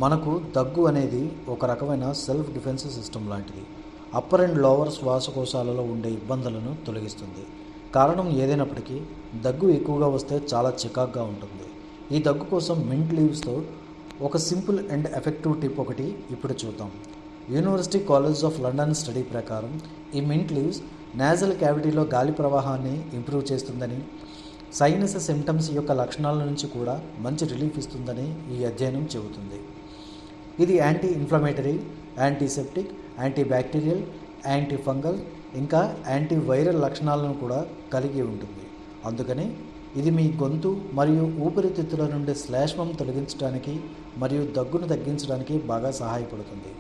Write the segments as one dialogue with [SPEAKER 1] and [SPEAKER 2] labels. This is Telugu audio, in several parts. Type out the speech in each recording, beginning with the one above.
[SPEAKER 1] మనకు దగ్గు అనేది ఒక రకమైన సెల్ఫ్ డిఫెన్స్ సిస్టమ్ లాంటిది. అప్పర్ అండ్ లోవర్ శ్వాసకోశాలలో ఉండే ఇబ్బందులను తొలగిస్తుంది. కారణం ఏదైనప్పటికీ దగ్గు ఎక్కువగా వస్తే చాలా చికాగ్గా ఉంటుంది. ఈ దగ్గు కోసం మింట్ లీవ్స్తో ఒక సింపుల్ అండ్ ఎఫెక్టివ్ టిప్ ఒకటి ఇప్పుడు చూద్దాం. University college of London study ప్రకారం ఈ మింట్ లీవ్స్ నేజల్ క్యావిటీలో గాలి ప్రవాహాన్ని ఇంప్రూవ్ చేస్తుందని, సైనస్ సిమ్టమ్స్ యొక్క లక్షణాల నుంచి కూడా మంచి రిలీఫ్ ఇస్తుందని ఈ అధ్యయనం చెబుతుంది. ఇది anti inflammatory, antiseptic, anti bacterial, anti fungal ఇంకా యాంటీ వైరల్ లక్షణాలను కూడా కలిగి ఉంటుంది. అందుకని ఇది మీ గొంతు మరియు ఊపిరితిత్తుల నుండి శ్లేష్మం తొలగించడానికి మరియు దగ్గును తగ్గించడానికి బాగా సహాయపడుతుంది.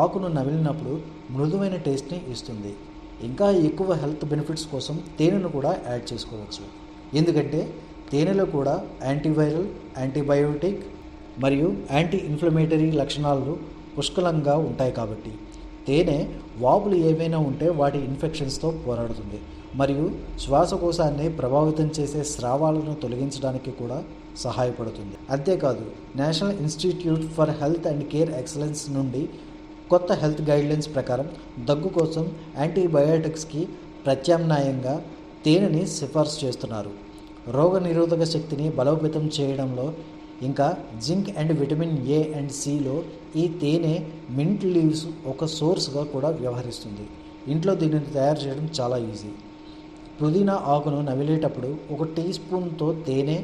[SPEAKER 1] ఆకును నమిలినప్పుడు మృదువైన టేస్ట్ని ఇస్తుంది. ఇంకా ఎక్కువ హెల్త్ బెనిఫిట్స్ కోసం తేనెను కూడా యాడ్ చేసుకోవచ్చు. ఎందుకంటే తేనెలో కూడా యాంటీవైరల్, యాంటీబయోటిక్ మరియు యాంటీ ఇన్ఫ్లమేటరీ లక్షణాలు పుష్కలంగా ఉంటాయి. కాబట్టి తేనె వాపులు ఏవైనా ఉంటే వాటి ఇన్ఫెక్షన్స్తో పోరాడుతుంది మరియు శ్వాసకోశాన్ని ప్రభావితం చేసే స్రావాలను తొలగించడానికి కూడా సహాయపడుతుంది. అంతేకాదు national institute for health and care excellence నుండి కొత్త హెల్త్ గైడ్లైన్స్ ప్రకారం దగ్గు కోసం యాంటీబయాటిక్స్కి ప్రత్యామ్నాయంగా తేనెని సిఫార్సు చేస్తున్నారు. రోగనిరోధక శక్తిని బలోపేతం చేయడంలో ఇంకా zinc and vitamin A and సిలో ఈ తేనె మింట్ లీవ్స్ ఒక సోర్స్గా కూడా వ్యవహరిస్తుంది. ఇంట్లో దీనిని తయారు చేయడం చాలా ఈజీ. పుదీనా ఆకును నమిలేటప్పుడు ఒక టీ స్పూన్తో తేనె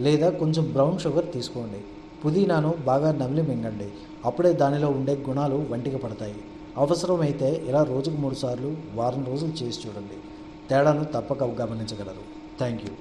[SPEAKER 1] లేదా కొంచెం బ్రౌన్ షుగర్ తీసుకోండి. పుదీనాను బాగా నమిలి మింగండి. అప్పుడే దానిలో ఉండే గుణాలు వంటికి పడతాయి. అవసరమైతే ఇలా రోజుకు 3 సార్లు వారం రోజులు చేసి చూడండి. తేడాను తప్పక గమనించగలరు. Thank you.